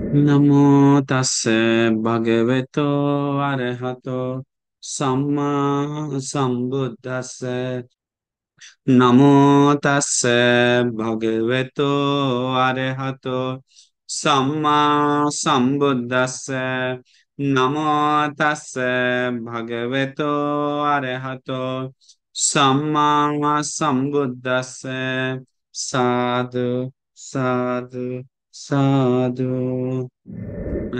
नमो तस्से भगवतो अरहतो सम्मा सम्बुद्धस्से। नमो तस्से भगवतो अरहतो सम्मा सम्बुद्धस्से। नमो तस्से भगवतो अरहतो सम्मा सम्बुद्धस्से। साधु साधु साधु।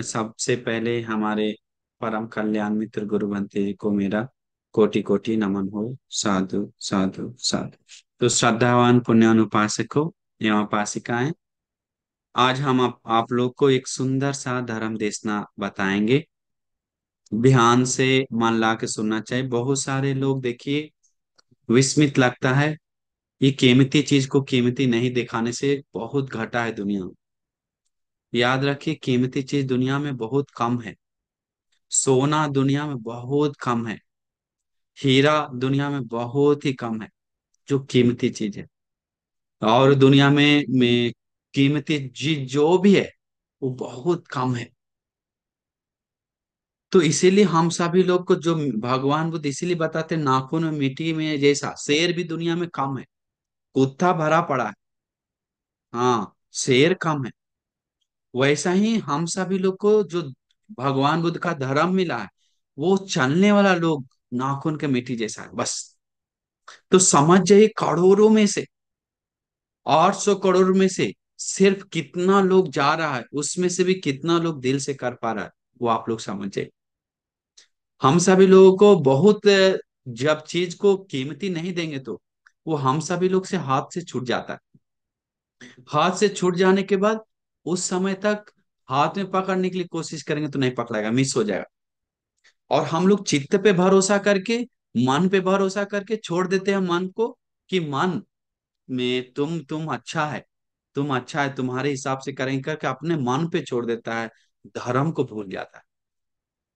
सबसे पहले हमारे परम कल्याण मित्र गुरु बंते जी को मेरा कोटि कोटि नमन हो। साधु साधु साधु। तो श्रद्धावान पुण्यान उपासकों एवं उपासिकाएं, आज हम आप लोग को एक सुंदर सा धर्म देशना बताएंगे। ध्यान से मन ला के सुनना चाहिए। बहुत सारे लोग देखिए विस्मित लगता है, ये कीमती चीज को कीमती नहीं दिखाने से बहुत घटा है दुनिया में। याद रखिए, कीमती चीज दुनिया में बहुत कम है। सोना दुनिया में बहुत कम है। हीरा दुनिया में बहुत ही कम है जो कीमती चीज है। और दुनिया में कीमती चीज जो भी है वो बहुत कम है। तो इसीलिए हम सभी लोग को जो भगवान बुद्ध इसीलिए बताते हैं, नाखून में मिट्टी में जैसा शेर भी दुनिया में कम है। कुत्ता भरा पड़ा है, हाँ, शेर कम है। वैसा ही हम सभी लोग को जो भगवान बुद्ध का धर्म मिला है, वो चलने वाला लोग नाखून के मिट्टी जैसा है बस। तो समझ जाइए, करोड़ों में से 800 करोड़ में से सिर्फ कितना लोग जा रहा है, उसमें से भी कितना लोग दिल से कर पा रहा है, वो आप लोग समझे। हम सभी लोगों को बहुत जब चीज को कीमती नहीं देंगे तो वो हम सभी लोग से हाथ से छूट जाता है। हाथ से छूट जाने के बाद उस समय तक हाथ में पकड़ने के लिए कोशिश करेंगे तो नहीं पकड़ेगा, मिस हो जाएगा। और हम लोग चित्त पे भरोसा करके, मन पे भरोसा करके छोड़ देते हैं मन को, कि मन में तुम अच्छा है, तुम अच्छा है, तुम्हारे हिसाब से करेंगे करके अपने मन पे छोड़ देता है। धर्म को भूल जाता है।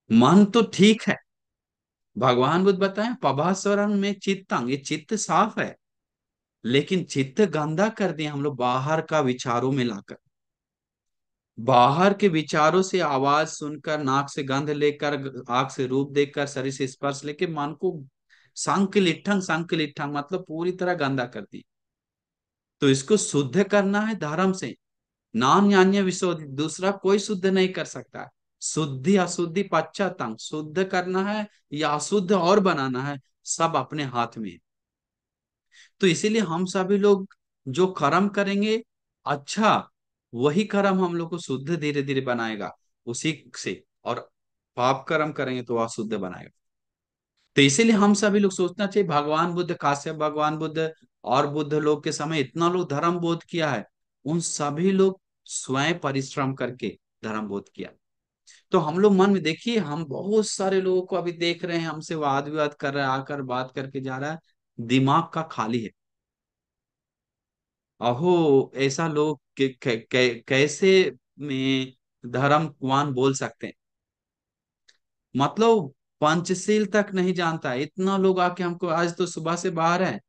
मन तो ठीक है, भगवान बुद्ध बताएं पभास्वरम में चित्तंग, ये चित्त साफ है। लेकिन चित्त गंदा कर दिया हम लोग बाहर का विचारों में लाकर। बाहर के विचारों से आवाज सुनकर, नाक से गंध लेकर, आंख से रूप देखकर, शरीर से स्पर्श लेके मन को संकलिठंग संकलिठंग मतलब पूरी तरह गंदा कर दी। तो इसको शुद्ध करना है धर्म से। नान यान्य विशोधि, दूसरा कोई शुद्ध नहीं कर सकता। शुद्धि अशुद्धि पश्चातांग, शुद्ध करना है या अशुद्ध और बनाना है, सब अपने हाथ में है। तो इसीलिए हम सभी लोग जो कर्म करेंगे अच्छा, वही कर्म हम लोग को शुद्ध धीरे धीरे बनाएगा उसी से। और पाप कर्म करेंगे तो अशुद्ध बनाएगा। तो इसीलिए हम सभी लोग सोचना चाहिए, भगवान बुद्ध, काश्यप भगवान बुद्ध और बुद्ध लोग के समय इतना लोग धर्म बोध किया है, उन सभी लोग स्वयं परिश्रम करके धर्म बोध किया। तो हम लोग मन में देखिए, हम बहुत सारे लोगों को अभी देख रहे हैं, हमसे वाद विवाद कर रहा है, आकर बात करके जा रहा है, दिमाग का खाली है। अहो, ऐसा लोग कैसे में धर्मवान बोल सकते हैं? मतलब पंचशील तक नहीं जानता है। इतना लोग आके हमको, आज तो सुबह से बाहर है,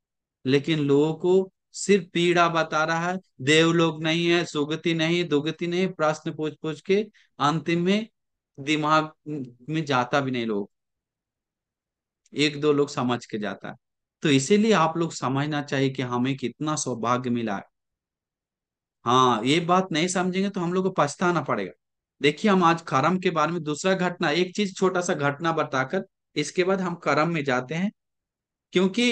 लेकिन लोगों को सिर्फ पीड़ा बता रहा है। देवलोक नहीं है, सुगति नहीं, दुगति नहीं, प्रश्न पूछ पूछ के अंतिम में दिमाग में जाता भी नहीं लोग। एक दो लोग समझ के जाता है। तो इसीलिए आप लोग समझना चाहिए कि हमें कितना सौभाग्य मिला है। हाँ, ये बात नहीं समझेंगे तो हम लोग को पछताना पड़ेगा। देखिए, हम आज कर्म के बारे में दूसरा घटना, एक चीज छोटा सा घटना बताकर इसके बाद हम कर्म में जाते हैं। क्योंकि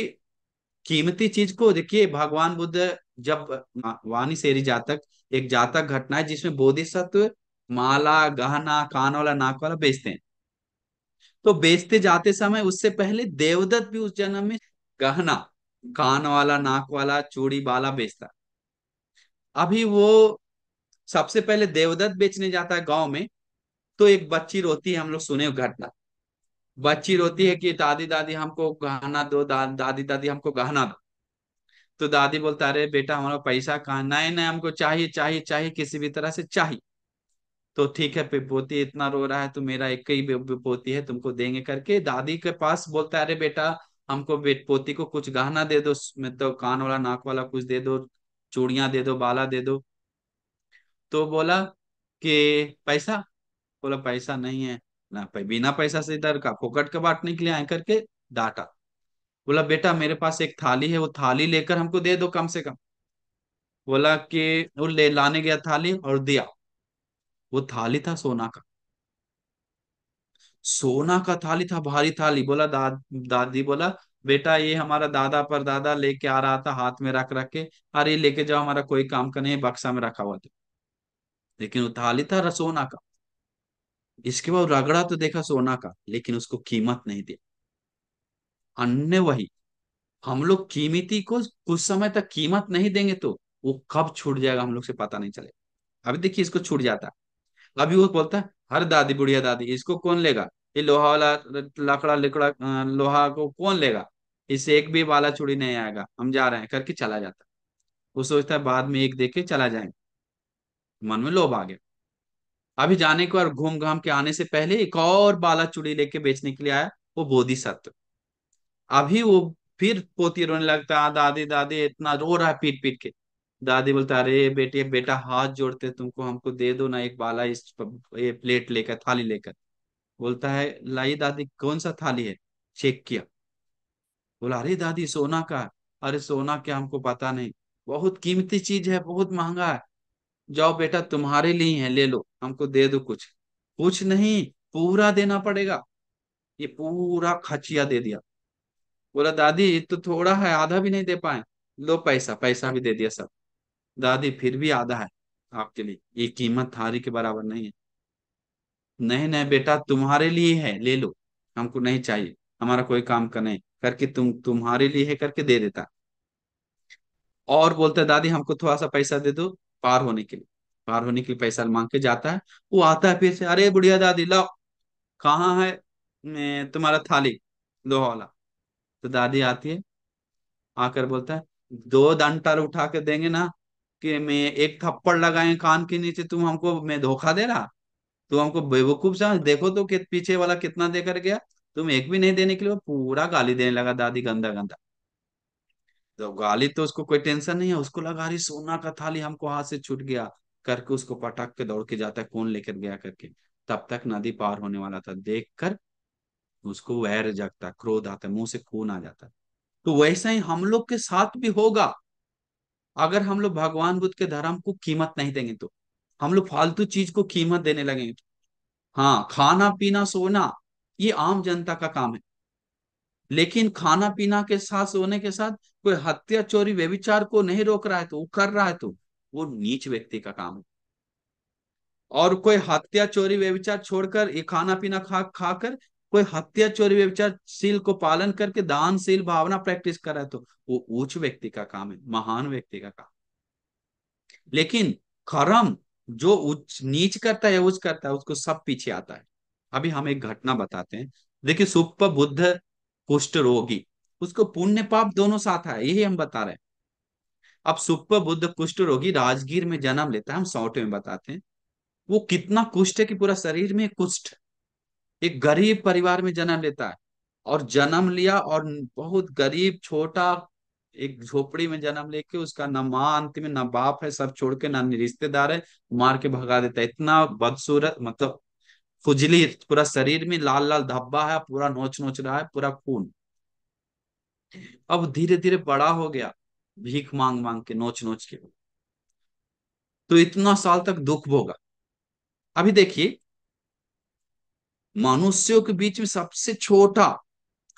कीमती चीज को देखिए, भगवान बुद्ध जब वाणी शेरी जातक, एक जातक घटना है जिसमें बोधिसत्व माला गहना कान वाला नाक वाला बेचते हैं। तो बेचते जाते समय उससे पहले देवदत्त भी उस जन्म में गहना, कान वाला नाक वाला चूड़ी वाला बेचता। अभी वो सबसे पहले देवदत्त बेचने जाता है गांव में। तो एक बच्ची रोती है, हम लोग सुने वो घटना। बच्ची रोती है कि दादी दादी हमको गहना दो, दादी दादी हमको गहना दो। तो दादी बोलता है, अरे बेटा हमारा पैसा कहाँ, नहीं नहीं हमको चाहिए चाहिए चाहिए, किसी भी तरह से चाहिए। तो ठीक है, पोती इतना रो रहा है तो मेरा एक ही पोती है, तुमको देंगे करके दादी के पास बोलता है, अरे बेटा हमको पोती को कुछ गहना दे दो, में तो कान वाला नाक वाला कुछ दे दो, चूड़ियां दे दो, बाला दे दो। तो बोला कि पैसा। बोला पैसा नहीं है ना, बिना पैसा से इधर का फोकट का बांटने के लिए आए करके डांटा। बोला बेटा मेरे पास एक थाली है, वो थाली लेकर हमको दे दो कम से कम। बोला कि वो ले लाने गया थाली और दिया। वो थाली था सोना का। सोना का थाली था, भारी थाली। बोला दादी बोला बेटा ये हमारा दादा परदादा लेके आ रहा था हाथ में रख रख के, अरे लेके जाओ, हमारा कोई काम का नहीं है, बक्सा में रखा हुआ था। लेकिन वो थाली था सोना का। इसके बाद रगड़ा तो देखा सोना का, लेकिन उसको कीमत नहीं दी। अन्य वही, हम लोग कीमती को कुछ समय तक कीमत नहीं देंगे तो वो कब छूट जाएगा हम लोग से पता नहीं चलेगा। अभी देखिए इसको छूट जाता है, अभी वो बोलता है हर दादी बुढ़िया दादी इसको कौन लेगा, ये लोहा वाला लकड़ा लिकड़ा लोहा को कौन लेगा, इससे एक भी वाला चूड़ी नहीं आएगा, हम जा रहे हैं करके चला जाता है। वो सोचता है बाद में एक देके चला जाएगा, मन में लोभ आ गया। अभी जाने के बाद घूम घाम के आने से पहले एक और बाला चूड़ी लेके बेचने के लिए आया, वो बोधिसत्व। अभी वो फिर पोती रोने लगता है, दादी दादी इतना रो रहा है पीट पीट के। दादी बोलता है अरे बेटे बेटा हाथ जोड़ते तुमको, हमको दे दो ना एक बाला, इस ये प्लेट लेकर थाली लेकर। बोलता है लाई दादी कौन सा थाली है, चेक किया। बोला अरे दादी सोना का है। अरे सोना क्या, हमको पता नहीं, बहुत कीमती चीज है, बहुत महंगा है। जाओ बेटा तुम्हारे लिए है, ले लो, हमको दे दो कुछ। कुछ नहीं, पूरा देना पड़ेगा। ये पूरा खचिया दे दिया। बोला दादी ये तो थोड़ा है, आधा भी नहीं दे पाए। लो पैसा, पैसा भी दे दिया सब। दादी फिर भी आधा है आपके लिए, ये कीमत थारी के बराबर नहीं है। नहीं नहीं बेटा तुम्हारे लिए है, ले लो, हमको नहीं चाहिए, हमारा कोई काम का नहीं करके तुम्हारे लिए है करके दे देता। और बोलता है दादी हमको थोड़ा सा पैसा दे दो पार होने के लिए। पार होने के लिए पैसा मांग के जाता है। वो आता है फिर से, अरे बुढ़िया दादी लाओ, कहाँ है तुम्हारा थाली लोहा वाला। तो दादी आती है, आकर बोलता है दो डंटर उठा के देंगे ना कि मैं एक थप्पड़ लगाए कान के नीचे, तुम हमको मैं धोखा दे रहा, तू हमको बेवकूफ समझ, देखो तो कि पीछे वाला कितना देकर गया, तुम एक भी नहीं देने के लिए। वो पूरा गाली देने लगा दादी, गंदा गंदा। तो गाली तो उसको कोई टेंशन नहीं है, उसको लगा रही सोना का थाली हमको हाथ से छूट गया करके, उसको पटक के दौड़ के जाता है कौन लेकर गया करके। तब तक नदी पार होने वाला था, देख कर उसको वैर जगता, क्रोध आता है, मुंह से खून आ जाता है। तो वैसा ही हम लोग के साथ भी होगा, अगर हम लोग भगवान बुद्ध के धर्म को कीमत नहीं देंगे तो। हम लोग फालतू चीज को कीमत देने लगेंगे तो। हाँ खाना पीना सोना ये आम जनता का काम है, लेकिन खाना पीना के साथ सोने के साथ कोई हत्या चोरी व्यभिचार को नहीं रोक रहा है तो, वो कर रहा है तो वो नीच व्यक्ति का काम है। और कोई हत्या चोरी व्यभिचार छोड़कर ये खाना पीना खा खाकर कोई हत्या चोरी व्यभिचार शील को पालन करके दानशील भावना प्रैक्टिस कर रहा है तो वो उच्च व्यक्ति का काम है, महान व्यक्ति का काम। लेकिन कर्म जो उच्च नीच करता है, उच्च करता है, उसको सब पीछे आता है। अभी हम एक घटना बताते हैं। देखिए सुप्प बुद्ध कुष्ठ रोगी, उसको पुण्य पाप दोनों साथ है, यही हम बता रहे हैं। अब सुप्प बुद्ध कुष्ठ रोगी राजगीर में जन्म लेता है, हम शॉर्ट में बताते हैं। वो कितना कुष्ठ है कि पूरा शरीर में कुष्ठ। एक गरीब परिवार में जन्म लेता है, और जन्म लिया और बहुत गरीब छोटा एक झोपड़ी में जन्म लेके, उसका ना माँ अंत में ना बाप है, सब छोड़ के ना रिश्तेदार है, मार के भगा देता है। इतना बदसूरत, मतलब खुजली, पूरा शरीर में लाल लाल धब्बा है, पूरा नोच नोच रहा है, पूरा खून। अब धीरे धीरे बड़ा हो गया, भीख मांग मांग के नोच नोच के, तो इतना साल तक दुख भोगा। अभी देखिए मनुष्यों के बीच में सबसे छोटा,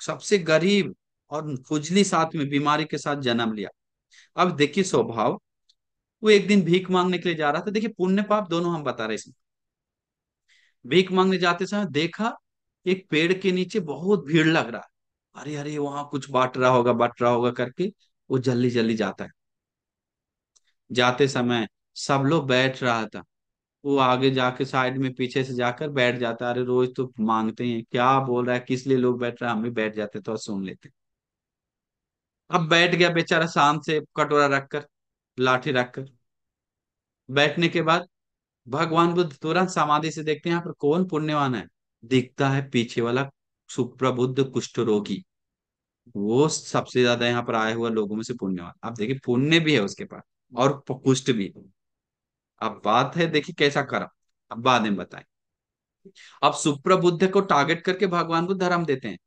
सबसे गरीब और खुजली साथ में बीमारी के साथ जन्म लिया। अब देखिए स्वभाव, वो एक दिन भीख मांगने के लिए जा रहा था। देखिए पुण्य पाप दोनों हम बता रहे हैं इसमें। भीख मांगने जाते समय देखा एक पेड़ के नीचे बहुत भीड़ लग रहा है, अरे अरे वहां कुछ बांट रहा होगा करके वो जल्दी जल्दी जाता है। जाते समय सब लोग बैठ रहा था, वो आगे जाके साइड में पीछे से जाकर बैठ जाता है। अरे रोज तो मांगते हैं, क्या बोल रहा है, किस लिए लोग बैठ रहे हैं, हम भी बैठ जाते तो सुन लेते। अब बैठ गया बेचारा शाम से कटोरा रखकर, लाठी रखकर। बैठने के बाद भगवान बुद्ध तुरंत समाधि से देखते हैं यहाँ पर कौन पुण्यवान है। दिखता है पीछे वाला सुप्रबुद्ध कुष्ठ रोगी, वो सबसे ज्यादा यहाँ पर आए हुए लोगों में से पुण्यवान। अब देखिए पुण्य भी है उसके पास और कुष्ठ भी। अब बात है देखिए कैसा कर्म। अब बाद में बताएं। अब सुप्रबुद्ध को टारगेट करके भगवान बुद्ध धर्म देते हैं।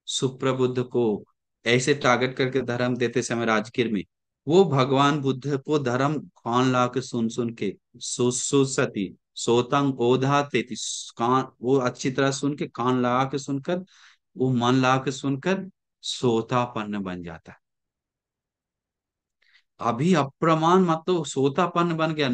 सुप्रबुद्ध को ऐसे टारगेट करके धर्म देते समय राजगीर में, वो भगवान बुद्ध को धर्म कान ला के सुन सुन के सुसुसती सोतंग ओधा तेती, कान वो अच्छी तरह सुन के, कान लगा के सुनकर, वो मन लगा के सुनकर सोतापन्न बन जाता है। अभी अप्रमाण मतलब सोतापन्न बन गया,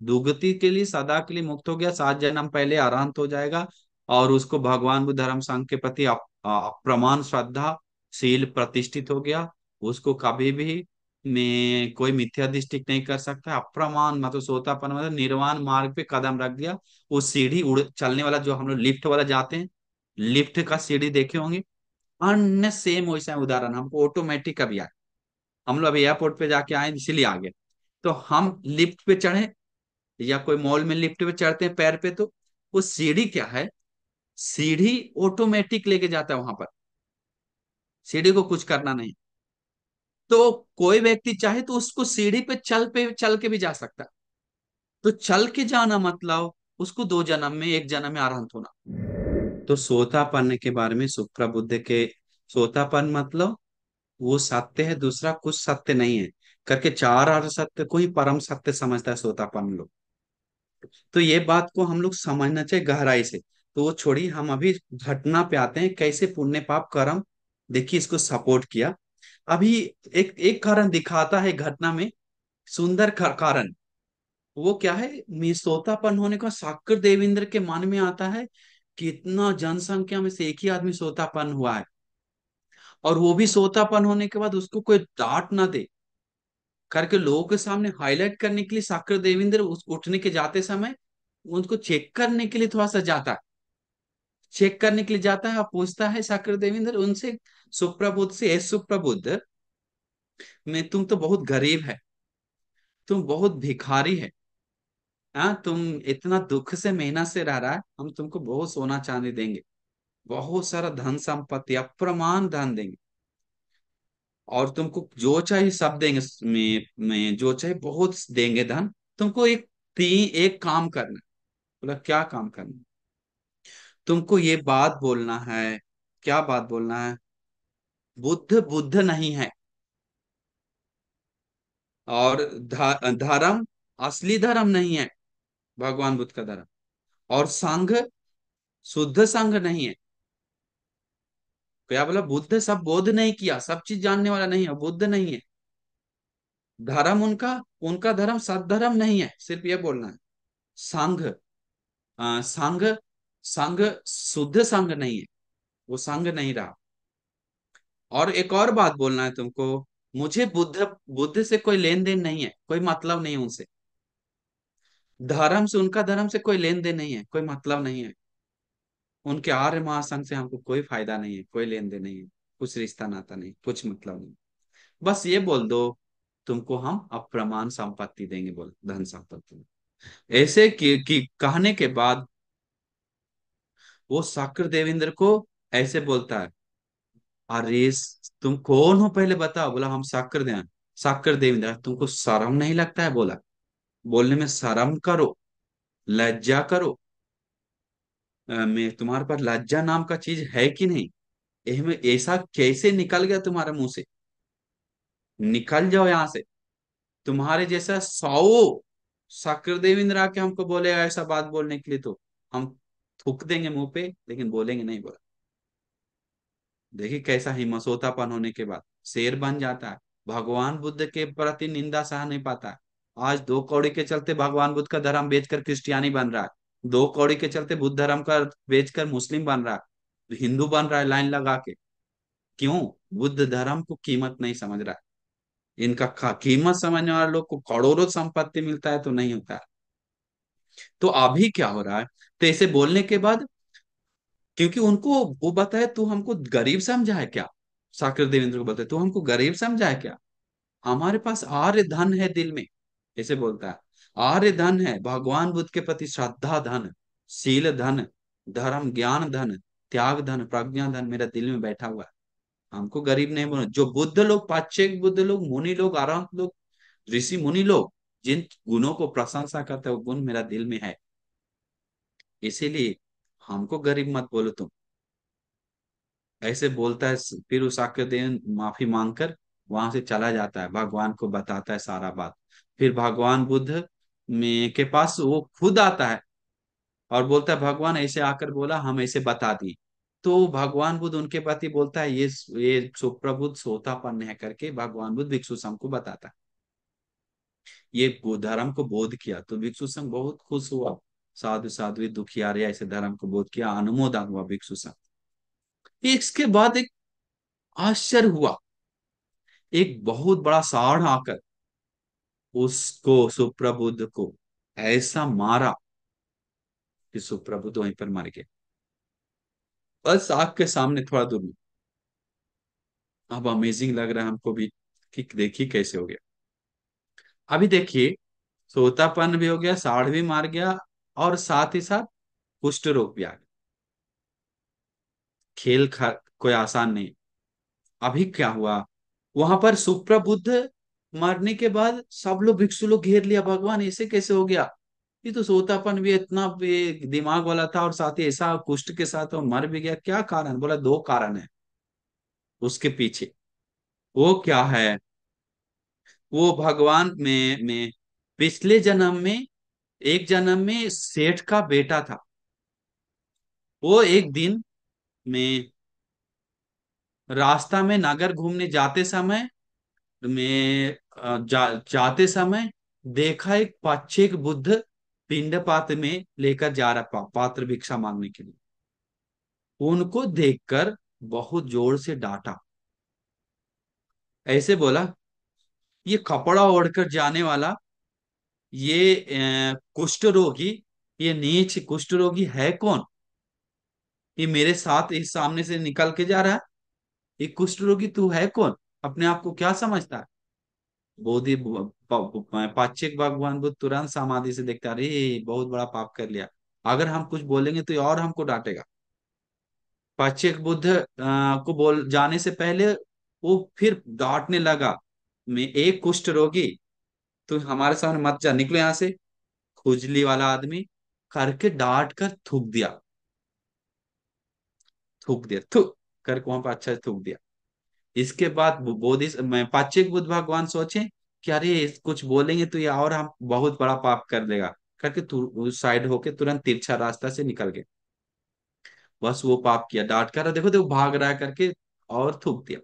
दुगति के लिए सदा के लिए मुक्त हो गया, 7 जन्म पहले अरहंत हो जाएगा। और उसको भगवान बुद्ध धर्म संघ के प्रति अप्रमाण श्रद्धा शील प्रतिष्ठित हो गया। उसको कभी भी में कोई मिथ्या दृष्टि नहीं कर सकता। अप्रमाण मतलब सोतापन्न मतलब निर्वाण मार्ग पे कदम रख दिया। वो सीढ़ी उड़ चलने वाला, जो हम लोग लिफ्ट वाला जाते हैं, लिफ्ट का सीढ़ी देखे होंगे, अन्य सेम वैसा उदाहरण हमको ऑटोमेटिक अभी आया। हम लोग अभी एयरपोर्ट पे जाके आए इसीलिए आ गए। तो हम लिफ्ट पे चढ़े या कोई मॉल में लिफ्ट पे चढ़ते हैं पैर पे, तो वो सीढ़ी क्या है, सीढ़ी ऑटोमेटिक लेके जाता है वहां पर, सीढ़ी को कुछ करना नहीं। तो कोई व्यक्ति चाहे तो उसको सीढ़ी पे चल के भी जा सकता है। तो चल के जाना मतलब उसको 2 जन्म में, 1 जन्म में अरहंत होना। तो सोतापन्न के बारे में सुप्रबुद्ध के, सोतापन्न मतलब वो सत्य है, दूसरा कुछ सत्य नहीं है करके, चार अर्ध सत्य को ही परम सत्य समझता है सोतापन्न लोग। तो ये बात को हम लोग समझना चाहिए गहराई से। तो वो छोड़ी, हम अभी घटना पे आते हैं, कैसे पुण्य पाप कर्म देखिए इसको सपोर्ट किया। अभी एक एक कारण दिखाता है घटना में, सुंदर कारण। वो क्या है, सोतापन होने का शाक्र देवेंद्र के मन में आता है कि इतना जनसंख्या में से एक ही आदमी सोतापन हुआ है, और वो भी सोतापन होने के बाद उसको कोई डांट ना दे करके लोगों के सामने हाईलाइट करने के लिए शाक्र देवेंद्र उस उठने के जाते समय उनको चेक करने के लिए थोड़ा सा जाता है, चेक करने के लिए जाता है और पूछता है शाक्र देवेंद्र उनसे, सुप्रबुद्ध से, ए सुप्रबुद्ध, मैं तुम तो बहुत गरीब है, तुम बहुत भिखारी है, हाँ तुम इतना दुख से मेहनत से रह रहा है, हम तुमको बहुत सोना चांदी देंगे, बहुत सारा धन संपत्ति अप्रमाण धन देंगे, और तुमको जो चाहिए सब देंगे, में जो चाहिए बहुत देंगे धन। तुमको एक काम करना है। बोला क्या काम करना है? तुमको ये बात बोलना है। क्या बात बोलना है? बुद्ध बुद्ध नहीं है, और धर्म असली धर्म नहीं है, भगवान बुद्ध का धर्म, और संघ शुद्ध संघ नहीं है। क्या बोला? बुद्ध सब बोध नहीं किया, सब चीज जानने वाला नहीं है, बुद्ध नहीं है। धर्म उनका, उनका धर्म सद्धर्म नहीं है, सिर्फ ये बोलना है। संघ, संघ, संघ शुद्ध संघ नहीं है, वो संघ नहीं रहा। और एक और बात बोलना है तुमको, मुझे बुद्ध बुद्ध से कोई लेन देन नहीं है, कोई मतलब नहीं उनसे। धर्म से, उनका धर्म से कोई लेन देन नहीं है, कोई मतलब नहीं है। उनके आर्य महासंघ से हमको कोई फायदा नहीं है, कोई लेन देन नहीं है, कुछ रिश्ता नाता नहीं, कुछ मतलब नहीं। बस ये बोल दो, तुमको हम अप्रमाण संपत्ति देंगे, बोल धन संपत्ति। ऐसे कि कहने के बाद वो शाक्र देवेंद्र को ऐसे बोलता है, अरे तुम कौन हो पहले बताओ। बोला हम शाक्र देव, शाक्र देवेंद्र। तुमको शर्म नहीं लगता है? बोला बोलने में शर्म करो, लज्जा करो। मैं तुम्हारे पास लज्जा नाम का चीज है कि नहीं? ऐसा कैसे निकल गया तुम्हारे मुंह से? निकल जाओ यहाँ से। तुम्हारे जैसा 100 शक्र देवेंद्र आके हमको बोलेगा ऐसा बात बोलने के लिए, तो हम थूक देंगे मुंह पे, लेकिन बोलेंगे नहीं। बोला देखिए कैसा हिम्मतोतापन होने के बाद शेर बन जाता है, भगवान बुद्ध के प्रति निंदा सह नहीं पाता है। आज 2 कौड़ी के चलते भगवान बुद्ध का धर्म बेचकर क्रिस्टियानी बन रहा है, 2 कौड़ी के चलते बुद्ध धर्म का बेचकर मुस्लिम बन रहा है, हिंदू बन रहा है लाइन लगा के। क्यों? बुद्ध धर्म को कीमत नहीं समझ रहा है। इनका कीमत समझने वाले लोग को करोड़ों संपत्ति मिलता है तो नहीं होता है। तो अभी क्या हो रहा है? तो ऐसे बोलने के बाद, क्योंकि उनको वो बताए तू हमको गरीब समझा है क्या, साकर देवेंद्र को बताए तू हमको गरीब समझा है क्या, हमारे पास आर्य धन है दिल में, ऐसे बोलता है। आर्य धन है, भगवान बुद्ध के प्रति श्रद्धा धन, शील धन, धर्म ज्ञान धन, त्याग धन, प्रज्ञा धन मेरा दिल में बैठा हुआ है। हमको गरीब नहीं बोलो। जो बुद्ध लोग, पाश्चात्य बुद्ध लोग, मुनि लोग, अरहंत लोग, ऋषि मुनि लोग जिन गुणों को प्रशंसा करते हैं, वो गुण मेरा दिल में है। इसीलिए हमको गरीब मत बोलो तुम, ऐसे बोलता है। फिर उस आकृति माफी मांगकर वहां से चला जाता है, भगवान को बताता है सारा बात। फिर भगवान बुद्ध में के पास वो खुद आता है और बोलता है भगवान ऐसे आकर बोला, हम ऐसे बता दी। तो भगवान बुद्ध उनके प्रति बोलता है, ये सुप्रबुद्ध सोतापन्न है करके भगवान बुद्ध भिक्षु संघ को बताता है। ये धर्म को बोध किया तो भिक्षु संघ बहुत खुश हुआ। साधु साध्वी दुखियारे ऐसे धर्म को बोध किया, अनुमोदन हुआ भिक्षु संघ। इसके बाद एक आश्चर्य हुआ, एक बहुत बड़ा सांड आकर उसको सुप्रबुद्ध को ऐसा मारा कि सुप्रबुद्ध वहीं पर मर गया, बस आग के सामने थोड़ा दूर में। अब अमेजिंग लग रहा है हमको भी कि देखिए कैसे हो गया। अभी देखिए, सोतापन भी हो गया, साढ़ भी मार गया, और साथ ही साथ कुष्ठ रोग भी आ गया। कोई आसान नहीं। अभी क्या हुआ, वहां पर सुप्रबुद्ध मरने के बाद सब लोग भिक्षु लोग घेर लिया, भगवान ऐसे कैसे हो गया, ये तो सोतापन भी इतना भी दिमाग वाला था और साथ ही ऐसा कुष्ठ के साथ वो मर भी गया, क्या कारण? बोला दो कारण है उसके पीछे। वो क्या है, वो भगवान में पिछले जन्म में, एक जन्म में सेठ का बेटा था। वो एक दिन में रास्ता में नगर घूमने जाते समय में जाते समय देखा एक पाच्छेक बुद्ध पिंड पात्र में लेकर जा रहा पात्र भिक्षा मांगने के लिए। उनको देखकर बहुत जोर से डांटा, ऐसे बोला, ये कपड़ा ओढ़कर जाने वाला, ये कुष्ठ रोगी, ये नीच कुष्ठ रोगी है कौन? ये मेरे साथ इस सामने से निकल के जा रहा है, ये कुष्ठ रोगी तू है कौन? अपने आप को क्या समझता है? बोधि पाच्यक भगवान बुद्ध तुरंत समाधि से देखता, अरे बहुत बड़ा पाप कर लिया, अगर हम कुछ बोलेंगे तो ये और हमको डांटेगा। पाच्यक बुद्ध को बोल जाने से पहले वो फिर डांटने लगा, मैं एक कुष्ठ रोगी, तू हमारे सामने मत जा, निकलो यहाँ से, खुजली वाला आदमी करके डांट कर थूक दिया, थूक दिया, थूक करके वहां पर अच्छा से थूक दिया। इसके बाद बोधि मैं पाच्यक बुद्ध भगवान सोचे कि अरे कुछ बोलेंगे तो ये और हम बहुत बड़ा पाप कर देगा, करके उस साइड होके तुरंत तिरछा रास्ता से निकल गए। बस वो पाप किया, डांट कर देखो देखो भाग रहा है करके और थूक दिया।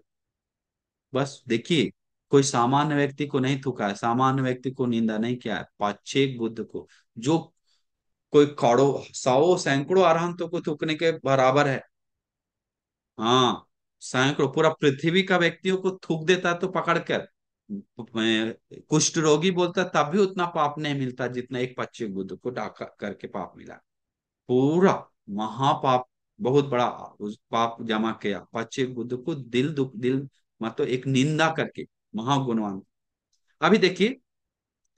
बस देखिए, कोई सामान्य व्यक्ति को नहीं थूका है, सामान्य व्यक्ति को निंदा नहीं किया है, पाच्यक बुद्ध को, जो कोई करोड़ों सौ सैकड़ों अरहंतों को थूकने के बराबर है। हाँ, सैकड़ों, पूरा पृथ्वी का व्यक्तियों को थूक देता तो पकड़कर, कुष्ठ रोगी बोलता तब भी उतना पाप नहीं मिलता जितना एक पच्चीस बुद्ध को डाका करके पाप मिला। पूरा महापाप, बहुत बड़ा उस पाप जमा किया पच्चीस बुद्ध को, दिल दुख दिल, मतलब एक निंदा करके, महागुणवान। अभी देखिए,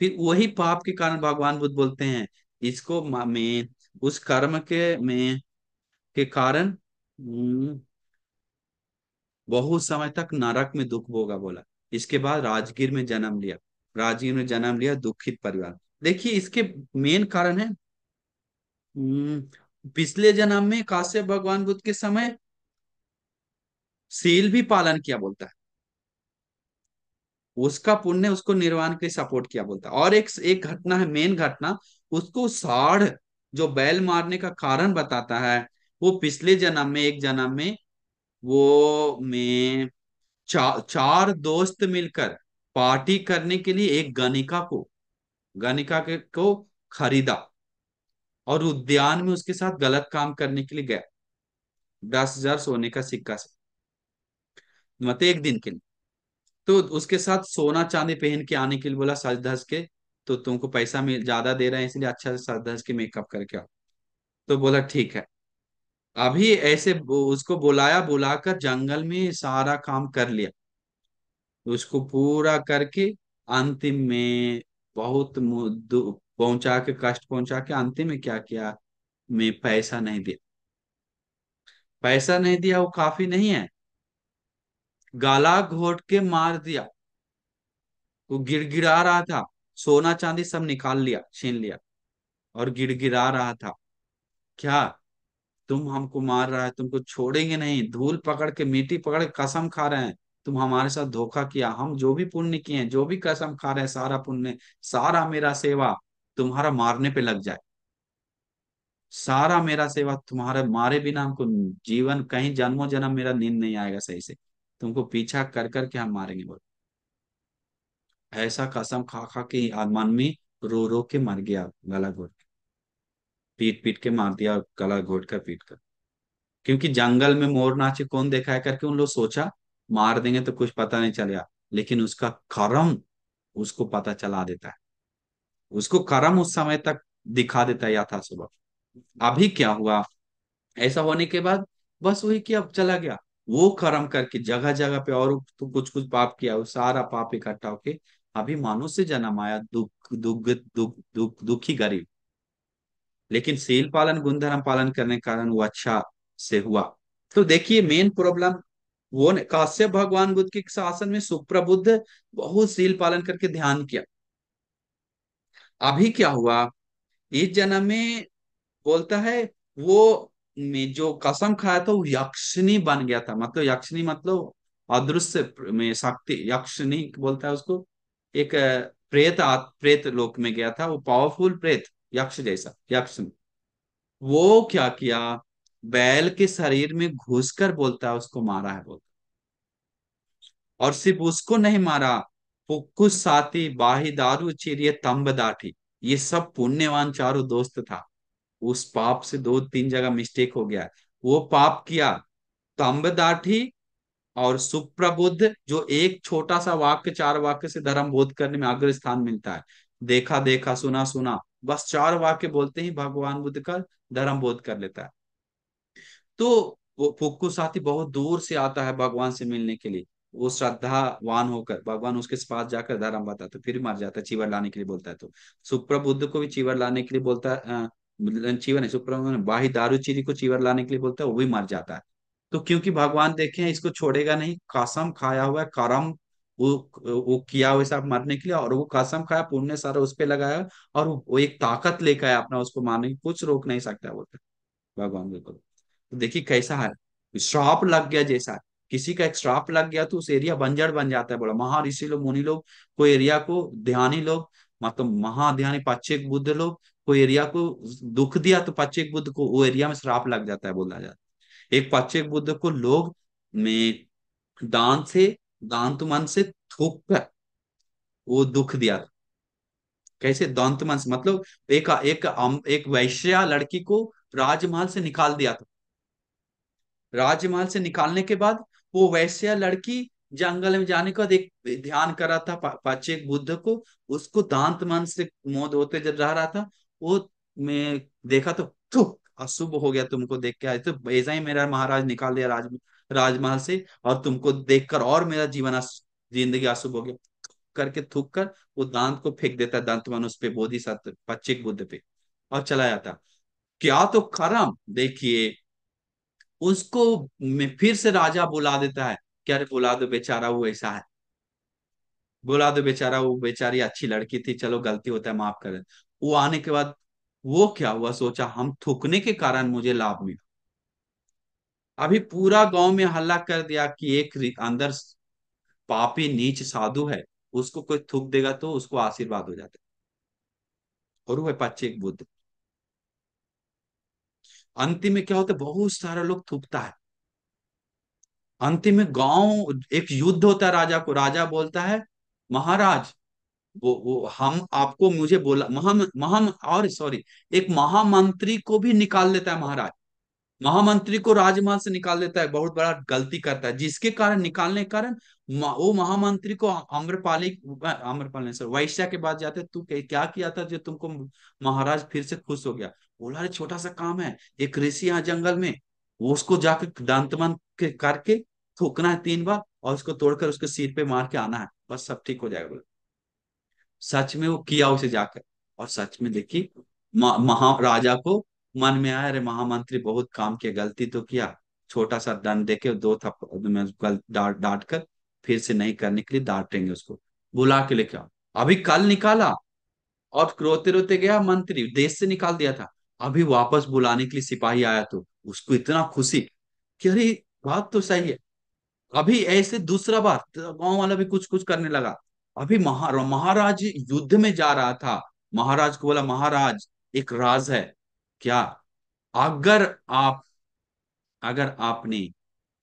फिर वही पाप के कारण भगवान बुद्ध बोलते हैं इसको में उस कर्म के में के कारण बहुत समय तक नरक में दुख भोगा, बोला। इसके बाद राजगीर में जन्म लिया, राजगीर में जन्म लिया, दुखित परिवार। देखिए इसके मेन कारण है, पिछले जन्म में काश्यप भगवान बुद्ध के समय सील भी पालन किया, बोलता है, उसका पुण्य उसको निर्वाण के सपोर्ट किया, बोलता है। और एक एक घटना है, मेन घटना, उसको साढ़ जो बैल मारने का कारण बताता है, वो पिछले जन्म में, एक जन्म में वो में चार दोस्त मिलकर पार्टी करने के लिए एक गणिका को खरीदा और उद्यान में उसके साथ गलत काम करने के लिए गया, 10,000 सोने का सिक्का से, मतलब एक दिन के लिए। तो उसके साथ सोना चांदी पहन के आने के लिए बोला, सज धज के, तो तुमको पैसा मिल ज्यादा दे रहे हैं इसलिए अच्छा से सज धज के मेकअप करके आओ। तो बोला ठीक है। अभी ऐसे उसको बुलाया, बुलाकर जंगल में सारा काम कर लिया, उसको पूरा करके अंतिम में बहुत पहुंचा के, कष्ट पहुंचा के अंतिम में क्या किया, मैं पैसा नहीं दिया, पैसा नहीं दिया, वो काफी नहीं है, गला घोट के मार दिया। वो गिड़गिड़ा रहा था, सोना चांदी सब निकाल लिया, छीन लिया, और गिड़गिड़ा रहा था। क्या तुम हमको मार रहा है, तुमको छोड़ेंगे नहीं, धूल पकड़ के मिट्टी पकड़ के कसम खा रहे हैं, तुम हमारे साथ धोखा किया, हम जो भी पुण्य किए हैं, जो भी कसम खा रहे हैं, सारा पुण्य, सारा मेरा सेवा तुम्हारा मारने पे लग जाए, सारा मेरा सेवा तुम्हारे मारे बिना हमको जीवन, कहीं जन्मों जन्म मेरा नींद नहीं आएगा सही से, तुमको पीछा कर करके हम मारेंगे बोल। ऐसा कसम खा खा के आदमी रो रो के मर गया, गला घोट के, पीट पीट के मार दिया, गला घोट कर पीट कर। क्योंकि जंगल में मोर नाचे कौन देखा है करके उन लोग सोचा मार देंगे तो कुछ पता नहीं चलेगा, लेकिन उसका कर्म उसको पता चला देता है, उसको कर्म उस समय तक दिखा देता है यथा सुबह। अभी क्या हुआ, ऐसा होने के बाद बस वही किया, चला गया, वो कर्म करके जगह जगह पे और तो कुछ कुछ पाप किया, वो सारा पाप इकट्ठा होके अभी मनुष्य जन्म आया, दुखी गरीब, लेकिन सील पालन गुणधर्म पालन करने के कारण वो अच्छा से हुआ। तो देखिए मेन प्रॉब्लम वो काश्यप भगवान बुद्ध के शासन में सुप्रबुद्ध बहुत सील पालन करके ध्यान किया। अभी क्या हुआ, इस जन्म में बोलता है वो में जो कसम खाया था वो यक्षिणी बन गया था, मतलब यक्षिणी मतलब अदृश्य में शक्ति, यक्षिणी बोलता है उसको, एक प्रेत लोक में गया था, वो पावरफुल प्रेत, यक्ष जैसा यक्ष। वो क्या किया, बैल के शरीर में घुसकर बोलता है उसको मारा है बोलता, और सिर्फ उसको नहीं मारा, पुक्कुस साथी बाही दारू चिरिय तंब दाठी, ये सब पुण्यवान चारों दोस्त था। उस पाप से दो तीन जगह मिस्टेक हो गया, वो पाप किया, तंब दाठी और सुप्रबुद्ध, जो एक छोटा सा वाक्य, चार वाक्य से धर्म बोध करने में अग्र स्थान मिलता है, देखा देखा सुना सुना, बस चार वाक्य बोलते ही भगवान बुद्ध का धर्म बोध कर लेता है। तो वो फुक्कू साथी बहुत दूर से आता है भगवान से मिलने के लिए, वो श्रद्धावान होकर भगवान उसके पास जाकर धर्म बताता है, फिर मर जाता है, चीवर लाने के लिए बोलता है। तो सुप्रबुद्ध को भी चीवर लाने के लिए बोलता है, चीवर नहीं, सुप्रबुद्ध बाही दारूचिरी को चीवर लाने के लिए बोलता है, वो भी मर जाता है। तो क्योंकि भगवान देखे हैं इसको छोड़ेगा नहीं, कसम खाया हुआ है, कर्म वो किया वैसा मरने के लिए, और वो कसम खाया, पुण्य सारा उस पे लगाया, और वो एक ताकत लेकर आया अपना, उसको मारने की कुछ रोक नहीं सकता बोलते भगवान बिल्कुल। तो देखिए कैसा है, श्राप लग गया जैसा है। किसी का एक श्राप लग गया तो उस एरिया बंजर बन जाता है, बड़ा महर्षि लोग, मुनि लोग, कोई एरिया को, ध्यानी लोग, मतलब महाध्यानी पच्चेक बुद्ध लोग, कोई एरिया को दुख दिया तो पच्चेक बुद्ध को वो एरिया में श्राप लग जाता है, बोला जाता है। एक पच्चेक बुद्ध को लोग में दान से, दांत मन से थूक कर वो दुख दिया था। कैसे दांत मन से, मतलब एक वैश्या लड़की को राजमहल से निकाल दिया था, राजमहल से निकालने के बाद वो वैश्या लड़की जंगल में जाने के बाद एक ध्यान कर रहा था, पाचेक बुद्ध को, उसको दांत मान से मोद होते जब रह रहा था, वो मैं देखा तो अशुभ हो गया, तुमको देख के आए तो ऐसा ही मेरा महाराज निकाल दिया राजमहल से, और तुमको देखकर और मेरा जिंदगी अशुभ हो गया, करके थूक कर वो दांत को फेंक देता है, दांत उस पे, बोधिसत्व पच्चेक बुद्ध पे, और चला जाता। क्या तो करम देखिए, उसको में फिर से राजा बुला देता है, क्या रे बुला दो बेचारा, वो ऐसा है, बुला दो बेचारा, वो बेचारी अच्छी लड़की थी, चलो गलती होता है माफ कर दे। वो आने के बाद वो क्या हुआ, सोचा हम थूकने के कारण मुझे लाभ मिला, अभी पूरा गांव में हल्ला कर दिया कि एक अंदर पापी नीच साधु है, उसको कोई थूक देगा तो उसको आशीर्वाद हो जाता है, और वो है पच्चेक बुद्ध। अंतिम में क्या होता है, बहुत सारा लोग थूकता है, अंतिम में गांव, एक युद्ध होता है, राजा को, राजा बोलता है महाराज, वो हम आपको, मुझे बोला महा और सॉरी, एक महामंत्री को भी निकाल देता है महाराज, महामंत्री को राजमहल से निकाल देता है, बहुत बड़ा गलती करता है, जिसके कारण, निकालने के कारण वो महामंत्री को आम्रपाली, आम्रपाली सर वैश्या के पास जाते, तू क्या किया था जो तुमको महाराज फिर से खुश हो गया। बोला अरे छोटा सा काम है, एक ऋषि यहाँ जंगल में, वो उसको जाकर दांतमन के करके थूकना है 3 बार, और उसको तोड़कर उसके सिर पे मार के आना है, बस सब ठीक हो जाएगा बोला। सच में वो किया उसे जाकर, और सच में देखी, महाराजा को मन में आया, अरे महामंत्री बहुत काम किया, गलती तो किया, छोटा सा दंड देके 2 थप्पड़ में डांट डांट कर फिर से नहीं करने के लिए डांटेंगे उसको, बुला के लेके आओ। अभी कल निकाला, और रोते रोते गया मंत्री, देश से निकाल दिया था, अभी वापस बुलाने के लिए सिपाही आया तो उसको इतना खुशी कि अरे बात तो सही है। अभी ऐसे दूसरा बार तो गांव वाला भी कुछ कुछ करने लगा। अभी महाराज युद्ध में जा रहा था। महाराज को बोला, महाराज एक राज है क्या, अगर आप अगर आपने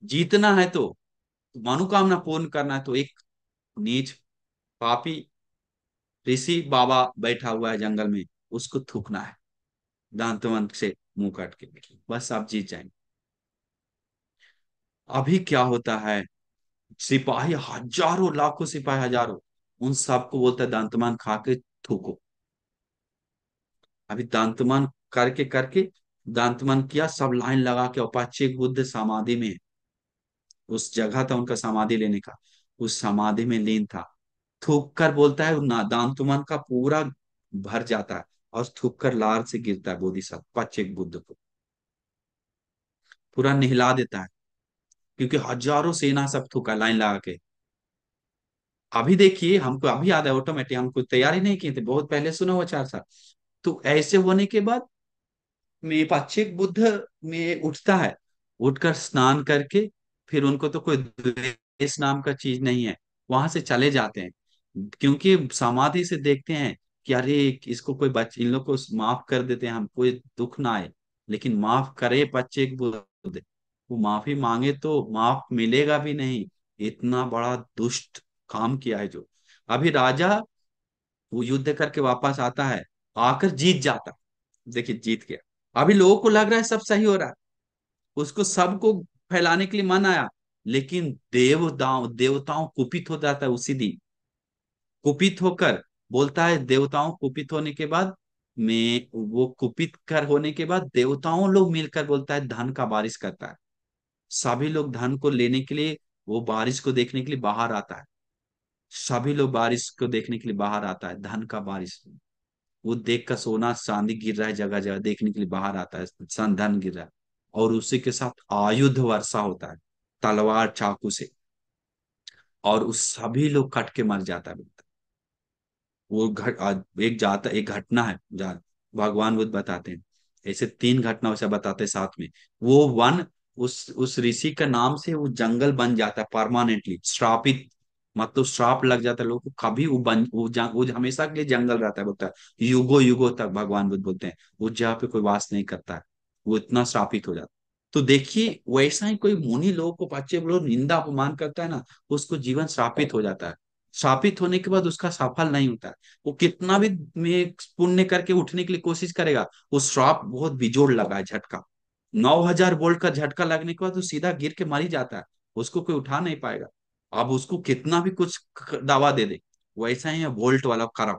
जीतना है तो मनोकामना पूर्ण करना है तो एक नीच पापी ऋषि बाबा बैठा हुआ है जंगल में, उसको थूकना है दांतवन से मुंह काट के, बस आप जीत जाएंगे। अभी क्या होता है, सिपाही हजारों लाखों सिपाही हजारों, उन सबको बोलता है दांतमान खा के थूको। अभी दांतमान करके करके दांतमान किया, सब लाइन लगा के अपाचे बुद्ध समाधि में, उस जगह था उनका समाधि लेने का, उस समाधि में लीन था। थूक कर बोलता है ना, दांतमान का पूरा भर जाता है और थूक कर लार से गिरता है बोधिसत्व पच्चेक बुद्ध को, पूरा निहिला देता है। क्योंकि हजारों सेना सब थूका लाइन लगा के। अभी देखिए हमको अभी याद है ऑटोमेटिक, हमको तैयारी नहीं किए थे, बहुत पहले सुना हुआ 4 साल। तो ऐसे होने के बाद में पाक्षिक बुद्ध में उठता है, उठकर स्नान करके फिर उनको तो कोई द्वेष नाम का चीज नहीं है, वहां से चले जाते हैं। क्योंकि समाधि से देखते हैं कि अरे इसको कोई इन लोग को माफ कर देते हैं, हम कोई दुख ना आए। लेकिन माफ करे पाक्षिक बुद्ध, वो माफी मांगे तो माफ मिलेगा भी नहीं, इतना बड़ा दुष्ट काम किया है जो। अभी राजा वो युद्ध करके वापस आता है, आकर जीत जाता, देखिए जीत गया। अभी लोगों को लग रहा है सब सही हो रहा है, उसको सबको फैलाने के लिए मन आया। लेकिन देवताओं कुपित हो जाता है उसी दिन, कुपित होकर बोलता है, देवताओं कुपित होने के बाद में वो कुपित कर होने के बाद देवताओं लोग मिलकर बोलता है धन का बारिश करता है। सभी लोग धन को लेने के लिए वो बारिश को देखने के लिए बाहर आता है। सभी लोग बारिश को देखने के लिए बाहर आता है, धन का बारिश। वो देख कर सोना चांदी गिर रहा है जगह जगह, देखने के लिए बाहर आता है, धन गिर रहा है। और उसी के साथ आयुध वर्षा होता है, तलवार चाकू से, और उस सभी लोग कट के मर जाता है। वो एक जाता एक घटना है भगवान बुद्ध बताते हैं, ऐसे 3 घटना वैसे बताते हैं साथ में। वो वन, उस ऋषि का नाम से वो जंगल बन जाता है परमानेंटली श्रापित, मतलब श्राप लग जाता है लोगों को, कभी वो हमेशा के लिए जंगल रहता है, बोलता है युगो युगो तक, भगवान बुद्ध बोलते हैं उस जगह पे कोई वास नहीं करता है, वो इतना श्रापित हो जाता है। तो देखिए वैसा ही कोई मुनि लोगों को बच्चे लोग निंदा अपमान करता है ना, उसको जीवन श्रापित हो जाता है। श्रापित होने के बाद उसका सफल नहीं होता है। वो कितना भी में पुण्य करके उठने के लिए कोशिश करेगा, वो श्राप बहुत बिजोड़ लगा है, झटका 9,000 वोल्ट का झटका लगने के बाद वो सीधा गिर के मर ही जाता है, उसको कोई उठा नहीं पाएगा। अब उसको कितना भी कुछ दवा दे दे, वैसा ही है वोल्ट वाला कर्म।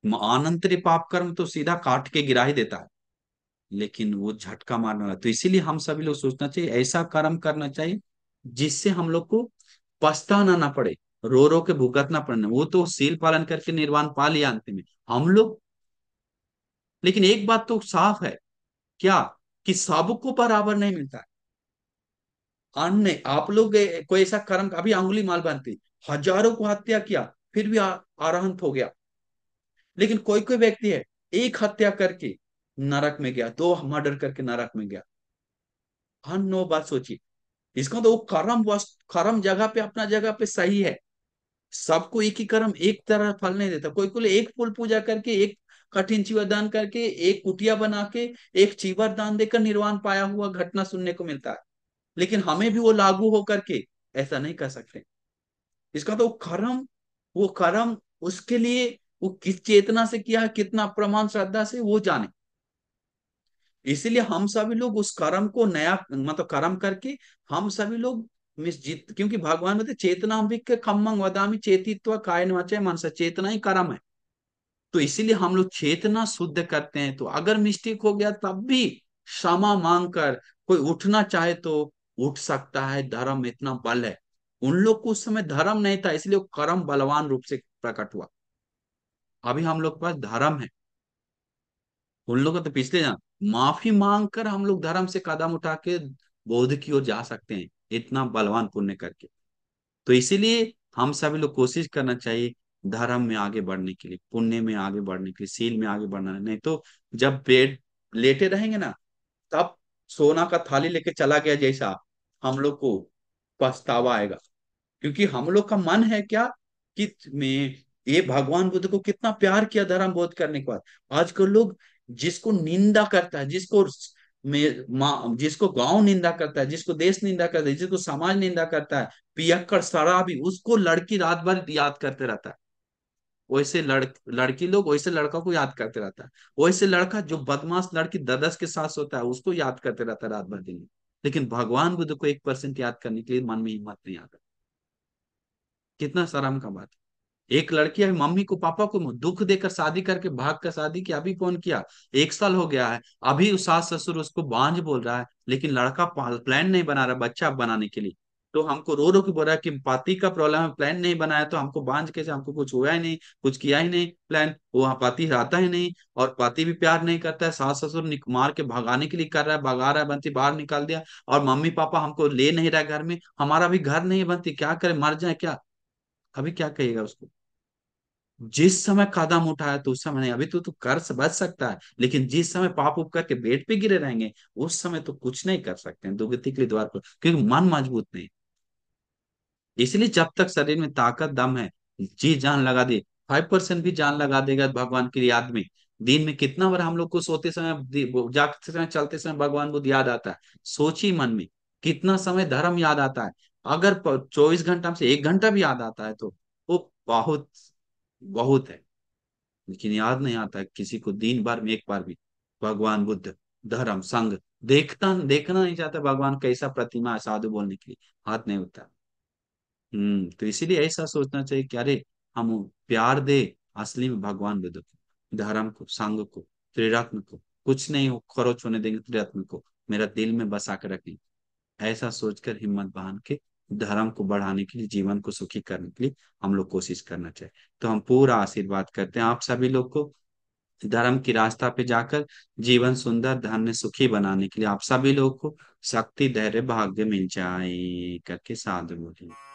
अनंतरी पाप कर्म तो सीधा काट के गिरा ही देता है, लेकिन वो झटका मारने वाला। तो इसीलिए हम सभी लोग सोचना चाहिए, ऐसा कर्म करना चाहिए जिससे हम लोग को पछताना ना पड़े, रो रो के भुगतना पड़े। वो तो सील पालन करके निर्वाण पा लिया अंत में हम लोग। लेकिन एक बात तो साफ है, क्या, कि सबको बराबर नहीं मिलता है। अन्य आप लोग कोई ऐसा कर्म, अभी अंगुली माल बनती, हजारों को हत्या किया फिर भी अरहंत हो गया। लेकिन कोई कोई व्यक्ति है, एक हत्या करके नरक में गया, 2 मर्डर करके नरक में गया। हाँ, नो बात सोचिए, इसका तो वो कर्म जगह पे अपना जगह पे सही है। सबको एक ही कर्म एक तरह फल नहीं देता, कोई कोई एक फूल पूजा करके, एक कठिन चीवर दान करके, एक कुटिया बना के, एक चीवर दान देकर निर्वाण पाया हुआ घटना सुनने को मिलता है। लेकिन हमें भी वो लागू होकर के ऐसा नहीं कर सकते। इसका तो वो कर्म उसके लिए वो किस चेतना से किया है, कितना प्रमाण श्रद्धा से वो जाने। इसीलिए हम सभी लोग उस कर्म को नया मतलब कर्म करके हम सभी लोग मिसजीत, क्योंकि भगवान बोलते चेतना अंबिक खम्मंग वदामी चेतित्व कायन वाचे मनसा, चेतना ही कर्म है। तो इसीलिए हम लोग चेतना शुद्ध करते हैं। तो अगर मिस्टेक हो गया तब भी क्षमा मांग कर कोई उठना चाहे तो उठ सकता है, धर्म में इतना बल है। उन लोग को उस समय धर्म नहीं था, इसलिए वो कर्म बलवान रूप से प्रकट हुआ। अभी हम लोग के पास धर्म है, उन लोग का तो पिछले जान, माफी मांग कर हम लोग धर्म से कदम उठा के बौद्ध की ओर जा सकते हैं, इतना बलवान पुण्य करके। तो इसीलिए हम सभी लोग कोशिश करना चाहिए धर्म में आगे बढ़ने के लिए, पुण्य में आगे बढ़ने के लिए, सील में आगे बढ़ना है। नहीं तो जब बेड लेटे रहेंगे ना, तब सोना का थाली लेके चला गया जैसा हम लोग को पछतावा आएगा। क्योंकि हम लोग का मन है क्या कि मैं ये भगवान बुद्ध को कितना प्यार किया धर्म बोध करने के बाद। आजकल लोग जिसको निंदा करता है, जिसको गांव निंदा करता है, जिसको देश निंदा करता है, जिसको समाज निंदा करता है, पियक्कड़ शराबी, उसको लड़की रात भर याद करते रहता है। वैसे लड़की लोग वैसे लड़का को याद करते रहता है। वैसे लड़का जो बदमाश लड़की ददस के साथ होता है उसको याद करते रहता है रात भर दिन में। लेकिन भगवान बुद्ध को 1% याद करने के लिए मन में हिम्मत नहीं आता। कितना शर्म का बात है। एक लड़की अभी मम्मी को पापा को दुख देकर शादी करके भाग कर शादी किया, अभी फोन किया, 1 साल हो गया है। अभी उस सास ससुर उसको बांझ बोल रहा है, लेकिन लड़का प्लान नहीं बना रहा बच्चा बनाने के लिए। तो हमको रो रो के बोल रहा है कि पति का प्रॉब्लम है, प्लान नहीं बनाया तो हमको बांझ कैसे, हमको कुछ हुआ ही नहीं, कुछ किया ही नहीं प्लान, वो पति रहता ही नहीं। और पति भी प्यार नहीं करता है, सास ससुर मार के भगाने के लिए कर रहा है, भगा रहा है, बनती बाहर निकाल दिया। और मम्मी पापा हमको ले नहीं रहा घर में, हमारा भी घर नहीं है, बनती क्या करे, मर जाए क्या। अभी क्या कहिएगा उसको। जिस समय कदम उठाया तो उस समय नहीं, अभी तो कर बच सकता है, लेकिन जिस समय पाप उप करके बेड पे गिरे रहेंगे उस समय तो कुछ नहीं कर सकते हैं दुगति के लिए द्वार पर, क्योंकि मन मजबूत नहीं। इसलिए जब तक शरीर में ताकत दम है, जी जान लगा दे। 5% भी जान लगा देगा भगवान की याद में। दिन में कितना बार हम लोग को सोते समय, जागते समय, चलते समय भगवान बुद्ध याद आता है। सोचिए मन में कितना समय धर्म याद आता है। अगर 24 घंटा में से 1 घंटा भी याद आता है तो वो बहुत बहुत है। लेकिन याद नहीं आता है किसी को दिन भर में एक बार भी भगवान बुद्ध, धर्म, संघ। देखना नहीं चाहता भगवान कैसा प्रतिमा है साधु बोलने के लिए, हाथ नहीं उठता। तो इसीलिए ऐसा सोचना चाहिए कि अरे हम प्यार दे असली में भगवान बुद्ध को, धर्म को, संघ को, त्रिरत्न को। कुछ नहीं हो खरोच होने देंगे त्रिरत्न को, मेरा दिल में बसा कर रखेंगे। ऐसा सोचकर हिम्मत बांध के धर्म को बढ़ाने के लिए, जीवन को सुखी करने के लिए हम लोग कोशिश करना चाहिए। तो हम पूरा आशीर्वाद करते हैं आप सभी लोग को, धर्म की रास्ता पे जाकर जीवन सुंदर धन्य सुखी बनाने के लिए आप सभी लोग को शक्ति धैर्य भाग्य मिल जाए करके साधु बोलिए।